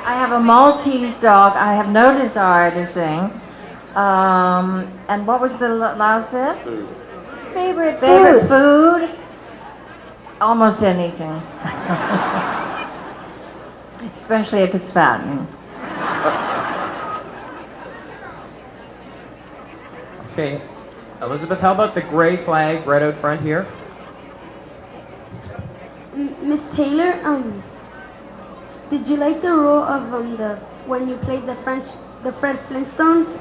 I have a Maltese dog. I have no desire to sing. And what was the last bit? Food. Favorite food? Almost anything. Especially if it's fattening. Okay, Elizabeth, how about the gray flag right out front here? Miss Taylor, did you like the role of when you played the Fred Flintstones?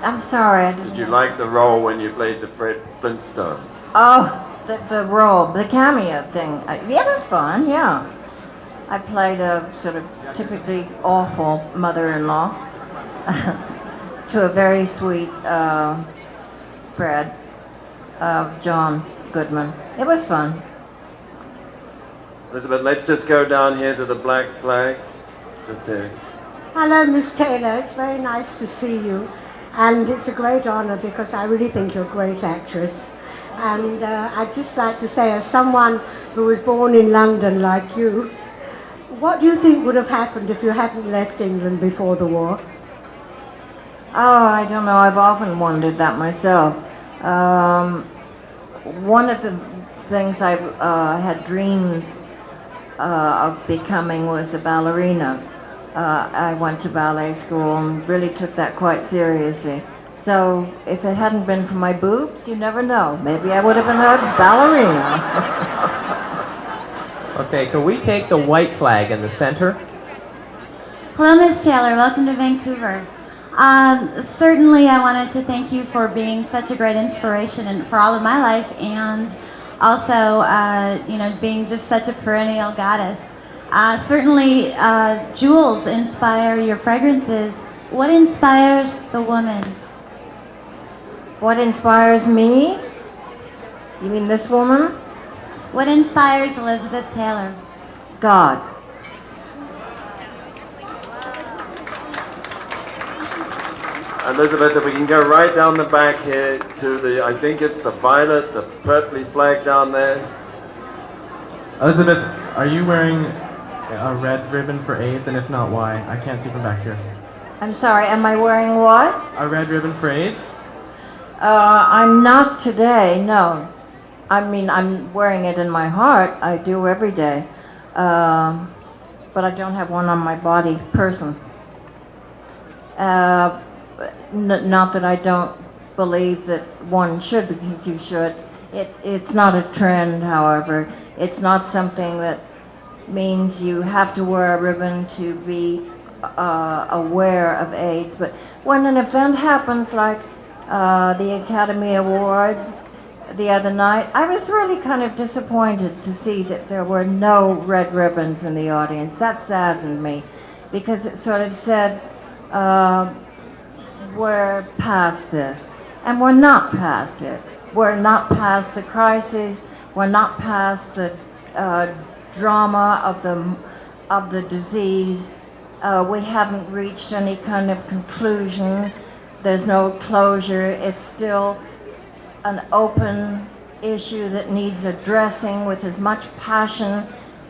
I'm sorry. Did you like the role when you played the Fred Flintstones? Oh, the role, the cameo thing. Yeah, it was fun, yeah. I played a sort of typically awful mother-in-law to a very sweet Fred, John Goodman. It was fun. Elizabeth, let's just go down here to the black flag. Just here. Hello, Miss Taylor. It's very nice to see you. And it's a great honor because I really think you're a great actress. And I'd just like to say, as someone who was born in London like you, what do you think would have happened if you hadn't left England before the war? Oh, I don't know. I've often wondered that myself. One of the things I had dreams of becoming was a ballerina. I went to ballet school and really took that quite seriously. So if it hadn't been for my boobs, you never know. Maybe I would have been a ballerina. Okay, can we take the white flag in the center? Hello, Ms. Taylor. Welcome to Vancouver. Certainly, I wanted to thank you for being such a great inspiration and for all of my life, and also, being just such a perennial goddess. Certainly, jewels inspire your fragrances. What inspires the woman? What inspires me? You mean this woman? What inspires Elizabeth Taylor? God. Elizabeth, if we can go right down the back here to the, I think it's the violet, the purpley flag down there. Elizabeth, are you wearing a red ribbon for AIDS, and if not, why? I can't see from back here. I'm sorry, am I wearing what? A red ribbon for AIDS? I'm not today, no. I mean, I'm wearing it in my heart. I do every day. But I don't have one on my body, person. Not that I don't believe that one should, because you should. It's not a trend, however. It's not something that means you have to wear a ribbon to be aware of AIDS. But when an event happens like the Academy Awards the other night, I was really kind of disappointed to see that there were no red ribbons in the audience. That saddened me, because it sort of said, we're past this. And we're not past it. We're not past the crisis. We're not past the drama of the disease. We haven't reached any kind of conclusion. There's no closure. It's still an open issue that needs addressing with as much passion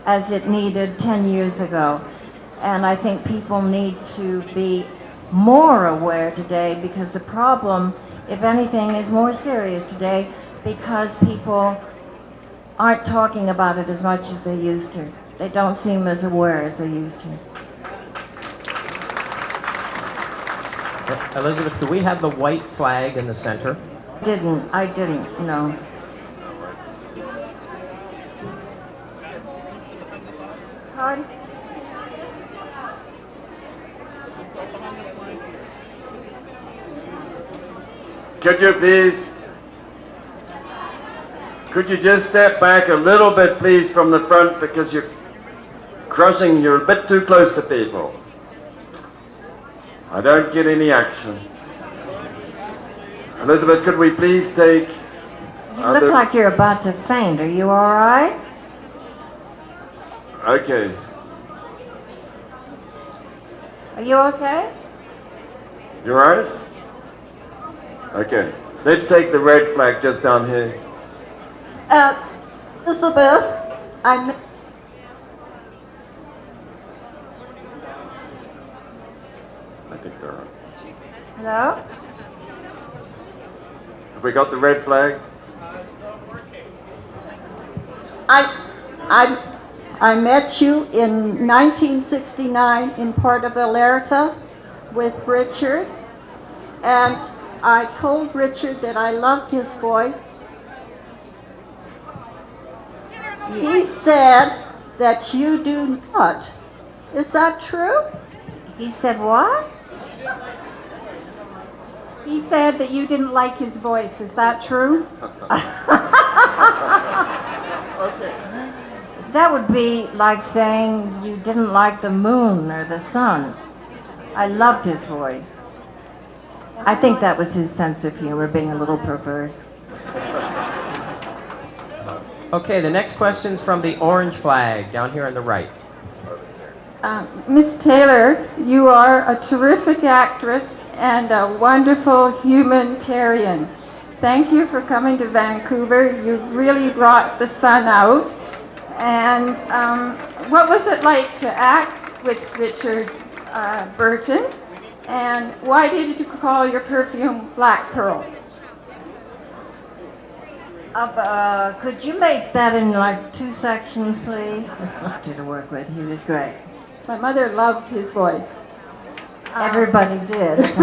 as it needed 10 years ago. And I think people need to be more aware today, because the problem, if anything, is more serious today because people aren't talking about it as much as they used to. They don't seem as aware as they used to. Elizabeth, do we have the white flag in the center? I didn't, no. Pardon? Could you just step back a little bit, please, from the front, because you're a bit too close to people. I don't get any action. Elizabeth, could we please take... You look like you're about to faint. Are you all right? Okay. Are you okay? You all right? Okay. Let's take the red flag just down here. Elizabeth, Hello? Have we got the red flag? I met you in 1969 in Puerto Vallarta with Richard, and I told Richard that I loved his voice. He said that you do not. Is that true? He said what? He said that you didn't like his voice. Is that true? That would be like saying you didn't like the moon or the sun. I loved his voice. I think that was his sense of humor, being a little perverse. Okay, the next question's from the orange flag down here on the right. Miss Taylor, you are a terrific actress and a wonderful humanitarian. Thank you for coming to Vancouver. You've really brought the sun out. And what was it like to act with Richard Burton? And why did you call your perfume Black Pearls? Could you make that in like 2 sections, please? To work with, he was great. My mother loved his voice. Everybody did.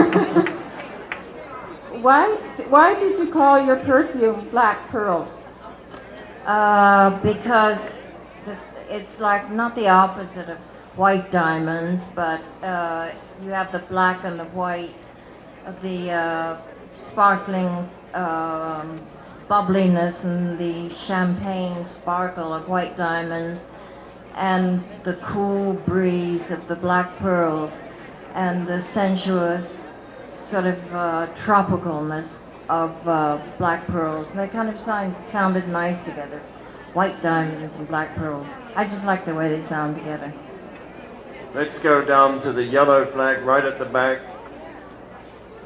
Why did you call your perfume Black Pearls? Because it's like not the opposite of white diamonds, but you have the black and the white of the sparkling bubbliness and the champagne sparkle of white diamonds, and the cool breeze of the black pearls, and the sensuous sort of tropicalness of black pearls. And they kind of sounded nice together. White diamonds and black pearls. I just like the way they sound together. Let's go down to the yellow flag right at the back.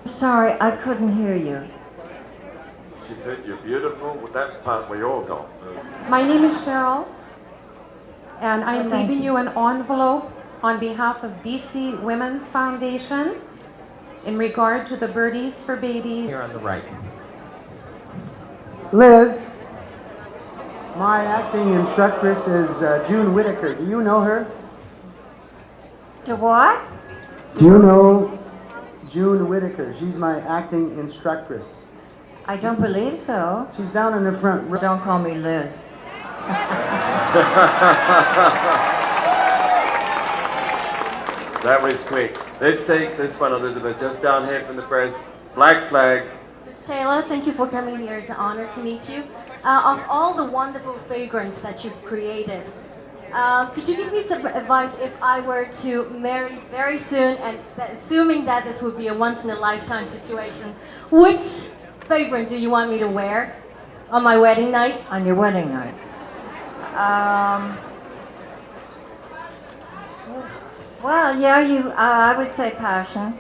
Sorry, I couldn't hear you. She said, you're beautiful. With that part, we all got. My name is Cheryl, and I'm Thank leaving you. you an envelope on behalf of BC Women's Foundation in regard to the Birdies for Babies. Here on the right. Liz, my acting instructress is June Whitaker. Do you know her? To what? Do you know June Whitaker? She's my acting instructress. I don't believe so. She's down in the front row. Don't call me Liz. That was quick. Let's take this one, Elizabeth, just down here from the press. Black flag. Ms. Taylor, thank you for coming here. It's an honor to meet you. Of all the wonderful fragrance that you've created, could you give me some advice if I were to marry very soon, and assuming that this would be a once-in-a-lifetime situation, which fragrance do you want me to wear on my wedding night? On your wedding night. Well, yeah, I would say passion.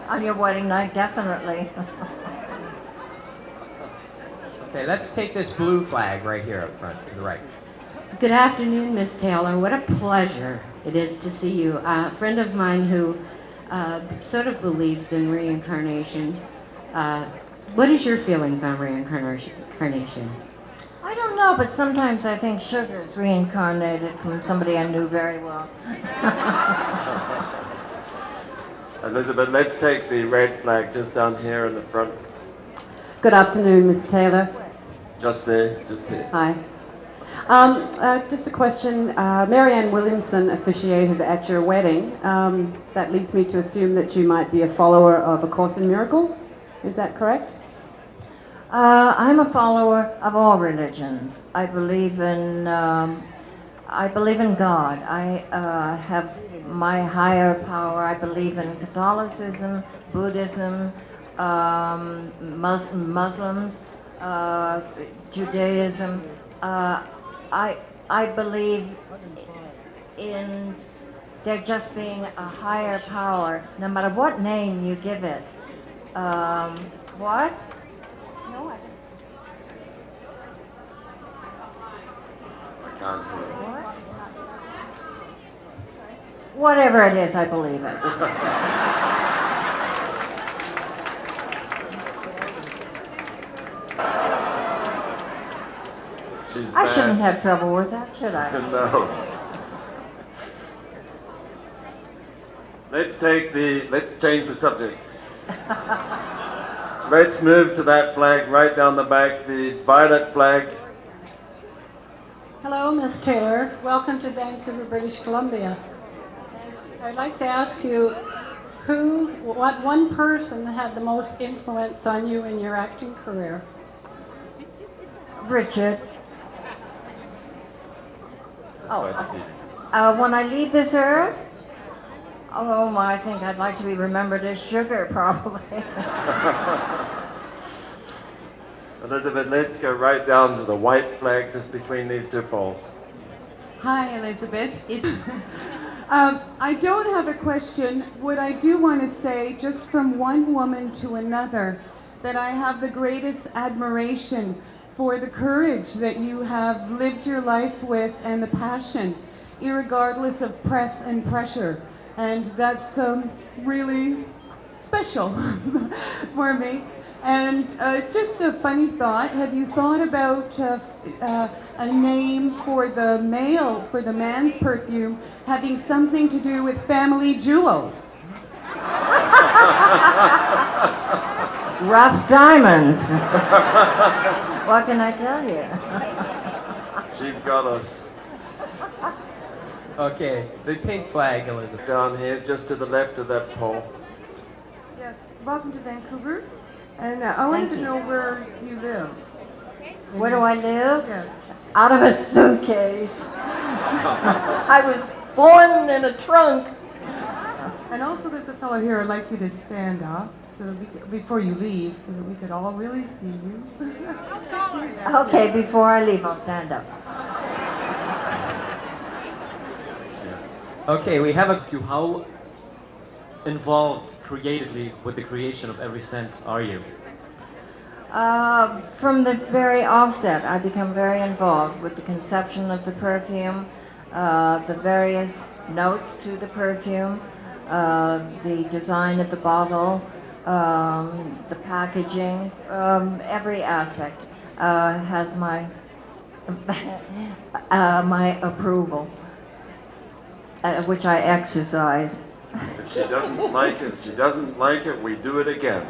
On your wedding night, definitely. Okay, let's take this blue flag right here up front to the right. Good afternoon, Miss Taylor. What a pleasure it is to see you. A friend of mine who sort of believes in reincarnation. What is your feelings on reincarnation? I don't know, but sometimes I think sugar is reincarnated from somebody I knew very well. Elizabeth, let's take the red flag just down here in the front. Good afternoon, Ms. Taylor. Just there, just here. Hi. Just a question. Marianne Williamson officiated at your wedding. That leads me to assume that you might be a follower of A Course in Miracles. Is that correct? I'm a follower of all religions. I believe in God. I have my higher power. I believe in Catholicism, Buddhism, Muslims, Judaism. I believe in there just being a higher power, no matter what name you give it. What? No, I didn't. What? Whatever it is, I believe it. She's I back. shouldn't have trouble with that, should I? No. Let's change the subject. Let's move to that flag right down the back, the violet flag. Hello, Miss Taylor. Welcome to Vancouver, British Columbia. I'd like to ask you what one person had the most influence on you in your acting career? Richard. When I leave this earth, I think I'd like to be remembered as Sugar, probably. Elizabeth, let's go right down to the white flag just between these two poles. Hi, Elizabeth. I don't have a question. What I do want to say, just from one woman to another, that I have the greatest admiration for the courage that you have lived your life with and the passion, irregardless of press and pressure. And that's really special for me. And just a funny thought, have you thought about a name for the man's perfume having something to do with family jewels? Rough diamonds. What can I tell you? She's got us. Okay, the pink flag, Elizabeth. Down here, just to the left of that pole. Yes, welcome to Vancouver. And I wanted to know where you live. Where do I live? Yes. Out of a suitcase. I was born in a trunk. And also there's a fellow here, I'd like you to stand up before you leave so that we could all really see you. Okay, before I leave, I'll stand up. Okay, we have Ask you, how involved creatively with the creation of every scent are you? From the very offset, I become very involved with the conception of the perfume, the various notes to the perfume, the design of the bottle, the packaging, every aspect has my my approval, which I exercise. If she doesn't like it, we do it again.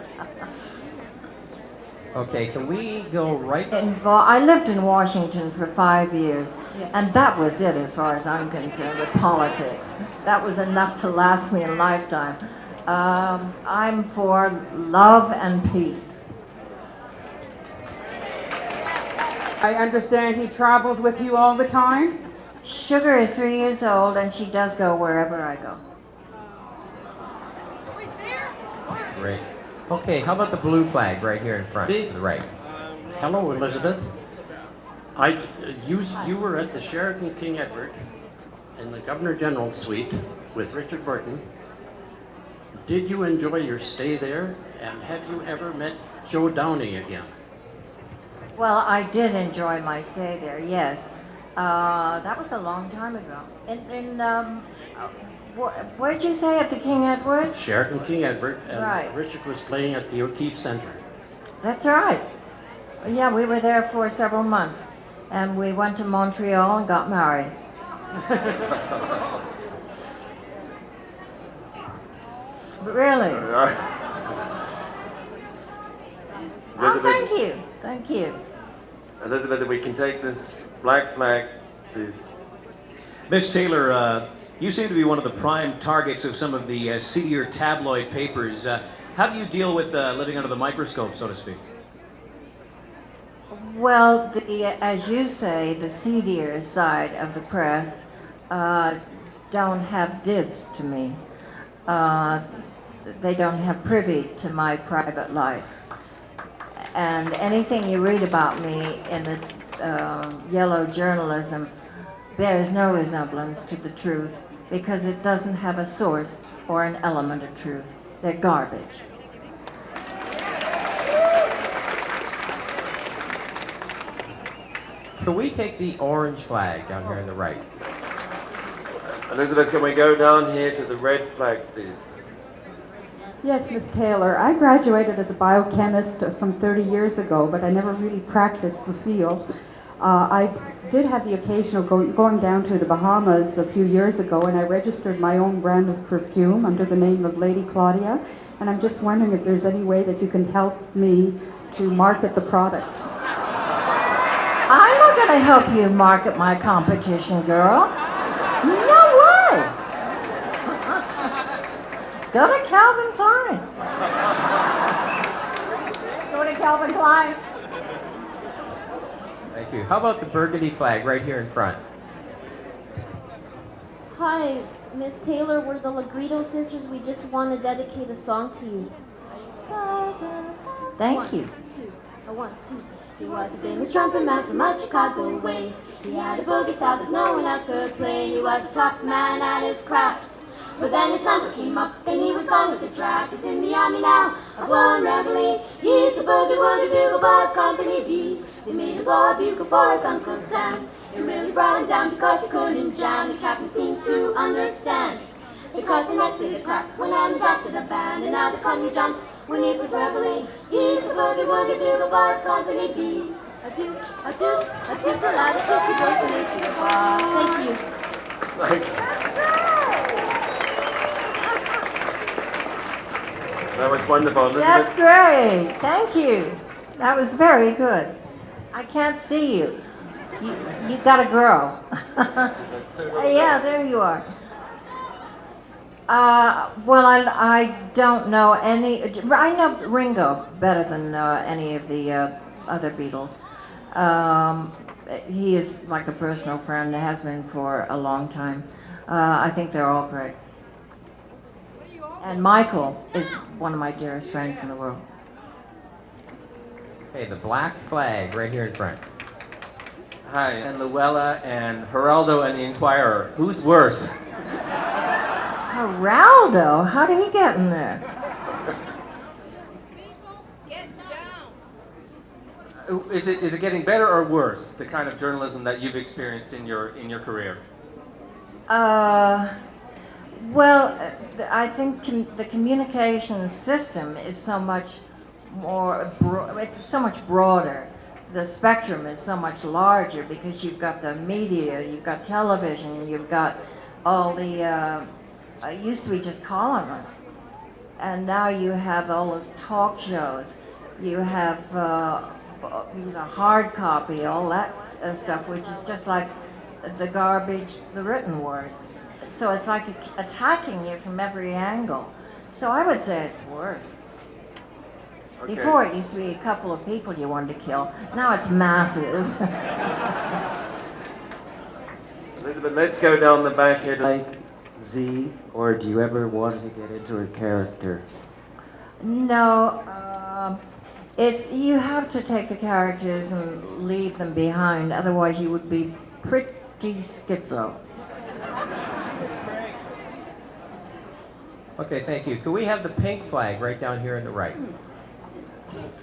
Okay, can we go right? I lived in Washington for 5 years, and that was it as far as I'm concerned with politics. That was enough to last me a lifetime. I'm for love and peace. I understand he travels with you all the time? Sugar is 3 years old, and she does go wherever I go. Great. Okay, how about the blue flag right here in front, to the right? Hello, Elizabeth. You were at the Sheraton King Edward in the Governor General's suite with Richard Burton. Did you enjoy your stay there, and have you ever met Joe Downey again? Well, I did enjoy my stay there, yes. That was a long time ago. Where'd you say, at the King Edward? Sheraton King Edward, and Right. Richard was playing at the O'Keefe Center. That's right. Yeah, we were there for several months, and we went to Montreal and got married. Really? Oh, thank you. Thank you. Elizabeth, if we can take this black flag, please. Miss Taylor, you seem to be one of the prime targets of some of the seedier tabloid papers. How do you deal with living under the microscope, so to speak? Well, as you say, the seedier side of the press don't have dibs to me. They don't have privy to my private life. And anything you read about me in the yellow journalism bears no resemblance to the truth because it doesn't have a source or an element of truth. They're garbage. Can we take the orange flag down here on the right? Elizabeth, can we go down here to the red flag, please? Yes, Miss Taylor. I graduated as a biochemist some 30 years ago, but I never really practiced the field. I did have the occasion of going down to the Bahamas a few years ago, and I registered my own brand of perfume under the name of Lady Claudia, and I'm just wondering if there's any way that you can help me to market the product. I'm not going to help you market my competition, girl. No way. Go to Calvin Klein. Go to Calvin Klein. Thank you. How about the burgundy flag right here in front? Hi, Miss Taylor. We're the Lagrito sisters. We just want to dedicate a song to you. Thank you. One, two. He was a famous trumpet man from much Chicago way. He had a boogie style that no one else could play. He was a top man at his craft. But then his number came up and he was gone with the draft. He's in the army now, of one reveille. He's a boogie woogie bugle boy of Company B. They made a boy bugle for his Uncle Sam. It really brought him down because he couldn't jam. The captain seemed to understand. They caused him next to the crack when Adam dropped to the band. And now the company jumps when it was reveille. He's a boogie woogie bugle boy of Company B. A do, till I do, he goes to the bar. Thank you. That was wonderful. That's great. Thank you. That was very good. I can't see you. You got to grow. Yeah, there you are. Well, I don't know any. I know Ringo better than any of the other Beatles. He is like a personal friend, has been for a long time. I think they're all great. And Michael is one of my dearest friends in the world. Okay, the black flag right here in front. Hi, and Luella and Geraldo and the Inquirer. Who's worse? Geraldo? How did he get in there? Is it getting better or worse? The kind of journalism that you've experienced in your career. Well, I think the communication system is so much more, it's so much broader. The spectrum is so much larger because you've got the media, you've got television, you've got all the, it used to be just columnists. And now you have all those talk shows. You have hard copy, all that stuff, which is just like the garbage, the written word. So it's like attacking you from every angle. So I would say it's worse. Okay. Before it used to be a couple of people you wanted to kill. Now it's masses. Elizabeth, let's go down the back here. Like Z, or do you ever want to get into a character? No, it's you have to take the characters and leave them behind. Otherwise, you would be pretty schizo. Okay, thank you. Could we have the pink flag right down here on the right?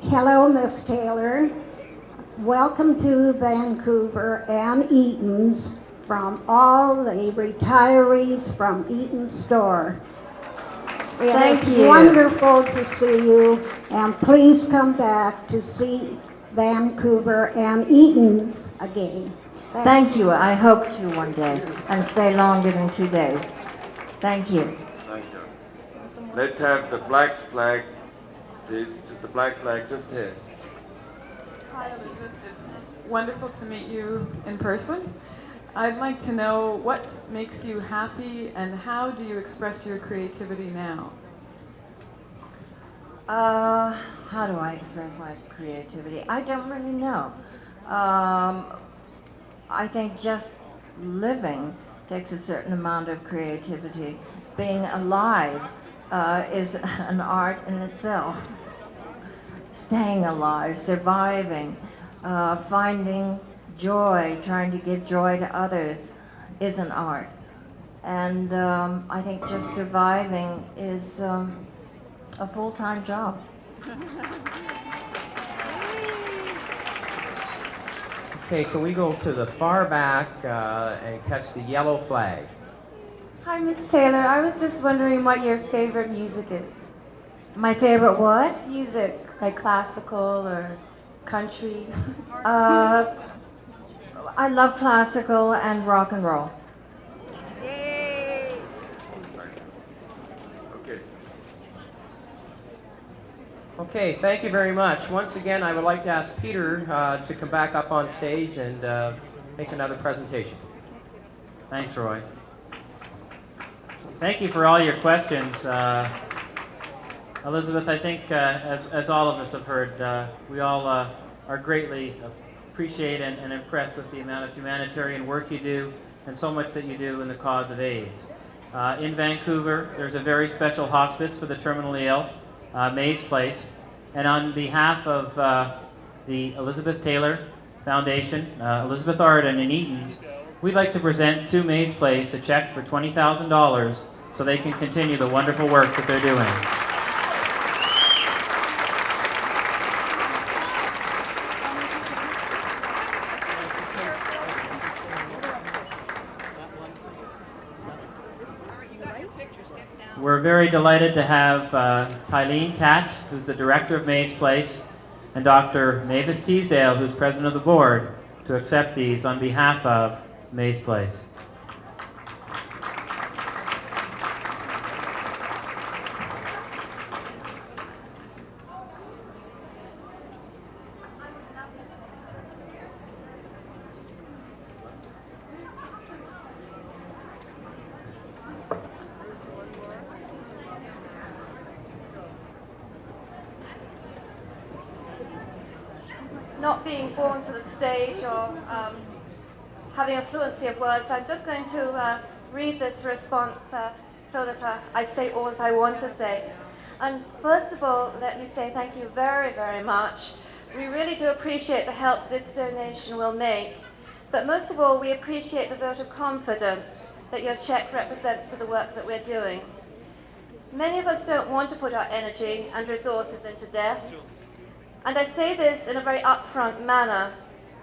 Hello, Miss Taylor. Welcome to Vancouver and Eaton's from all the retirees from Eaton's store. Thank It is you. wonderful to see you, and please come back to see Vancouver and Eaton's again. Thank you. I hope to one day and stay longer than 2 days. Thank you. Thank you. Let's have the black flag, please. Just the black flag, just here. Hi, Elizabeth. It's wonderful to meet you in person. I'd like to know what makes you happy and how do you express your creativity now? How do I express my creativity? I don't really know. I think just living takes a certain amount of creativity. Being alive is an art in itself. Staying alive, surviving, finding joy, trying to give joy to others is an art. And I think just surviving is a full-time job. Okay, can we go to the far back and catch the yellow flag? Hi, Miss Taylor. I was just wondering what your favorite music is. My favorite what? Music, like classical or country. I love classical and rock and roll. Okay, thank you very much. Once again, I would like to ask Peter to come back up on stage and make another presentation. Thanks, Roy. Thank you for all your questions. Elizabeth, I think as all of us have heard, we all are greatly appreciate and impressed with the amount of humanitarian work you do and so much that you do in the cause of AIDS. In Vancouver, there's a very special hospice for the terminally ill, Mays Place, and on behalf of the Elizabeth Taylor Foundation, Elizabeth Arden and Eaton's, we'd like to present to Mays Place a check for $20,000 so they can continue the wonderful work that they're doing. We're very delighted to have Tylene Katz, who's the director of Mays Place, and Dr. Mavis Teasdale, who's president of the board, to accept these on behalf of Mays Place. Not being born to the stage or having a fluency of words, I'm just going to read this response so that I say all that I want to say. And first of all, let me say thank you very, very much. We really do appreciate the help this donation will make. But most of all, we appreciate the vote of confidence that your check represents to the work that we're doing. Many of us don't want to put our energy and resources into death. And I say this in a very upfront manner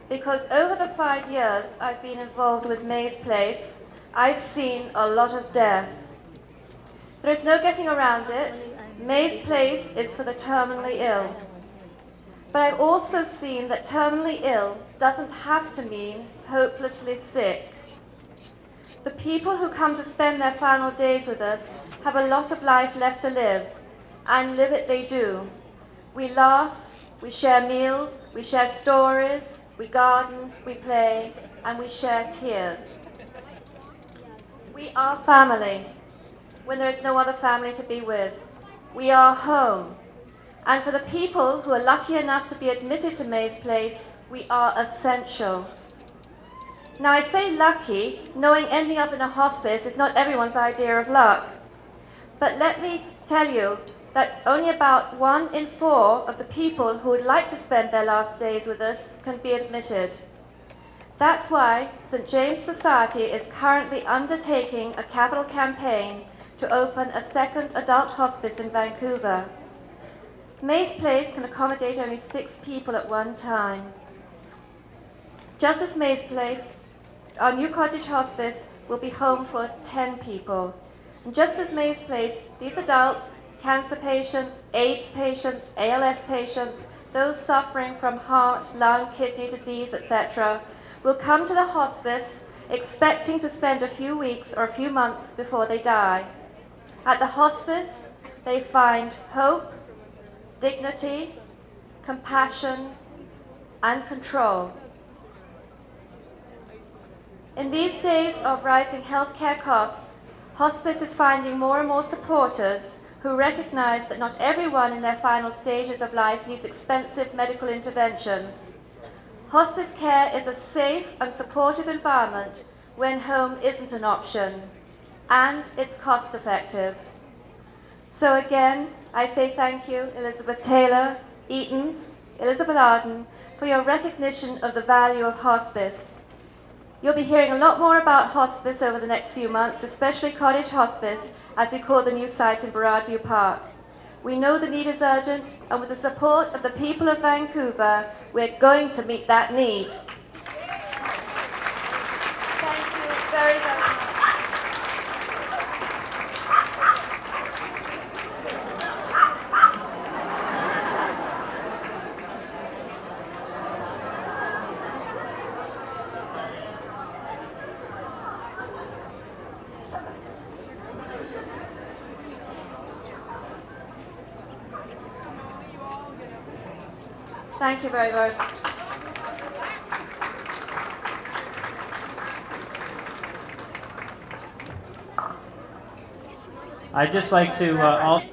because over the 5 years I've been involved with Mays Place, I've seen a lot of death. There is no getting around it. Mays Place is for the terminally ill. But I've also seen that terminally ill doesn't have to mean hopelessly sick. The people who come to spend their final days with us have a lot of life left to live, and live it they do. We laugh, we share meals, we share stories, we garden, we play, and we share tears. We are family when there is no other family to be with. We are home. And for the people who are lucky enough to be admitted to Mays Place, we are essential. Now I say lucky, knowing ending up in a hospice is not everyone's idea of luck. But let me tell you that only about 1 in 4 of the people who would like to spend their last days with us can be admitted. That's why St. James Society is currently undertaking a capital campaign to open a second adult hospice in Vancouver. Mays Place can accommodate only 6 people at one time. Just as Mays Place, our new cottage hospice will be home for 10 people. And just as Mays Place, these adults, cancer patients, AIDS patients, ALS patients, those suffering from heart, lung, kidney disease, etc., will come to the hospice expecting to spend a few weeks or a few months before they die. At the hospice, they find hope, dignity, compassion, and control. In these days of rising healthcare costs, hospice is finding more and more supporters who recognize that not everyone in their final stages of life needs expensive medical interventions. Hospice care is a safe and supportive environment when home isn't an option, and it's cost effective. So again, I say thank you, Elizabeth Taylor, Eaton's, Elizabeth Arden, for your recognition of the value of hospice. You'll be hearing a lot more about hospice over the next few months, especially cottage hospice, as we call the new site in Burrardview Park. We know the need is urgent, and with the support of the people of Vancouver, we're going to meet that need. Thank you very, very much. Thank you very much. I'd just like to also...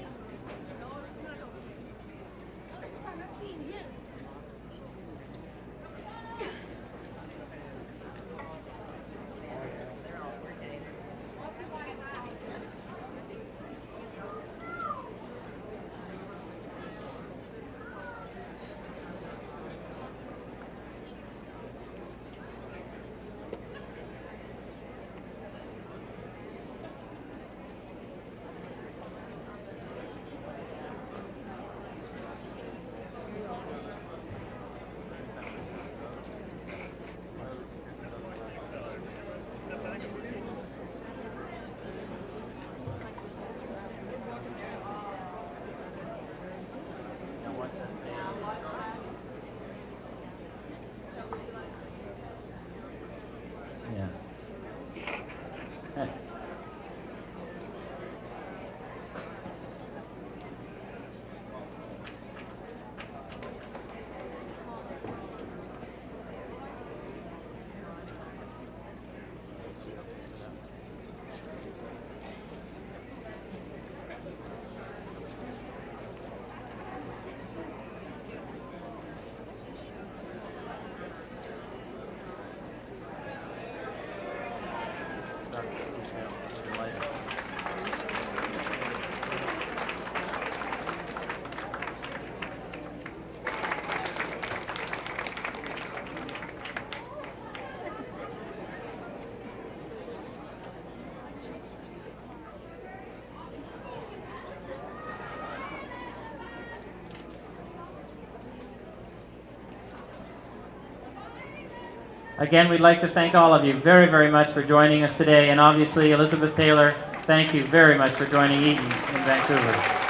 Again, we'd like to thank all of you very, very much for joining us today. And obviously, Elizabeth Taylor, thank you very much for joining Eaton's in Vancouver.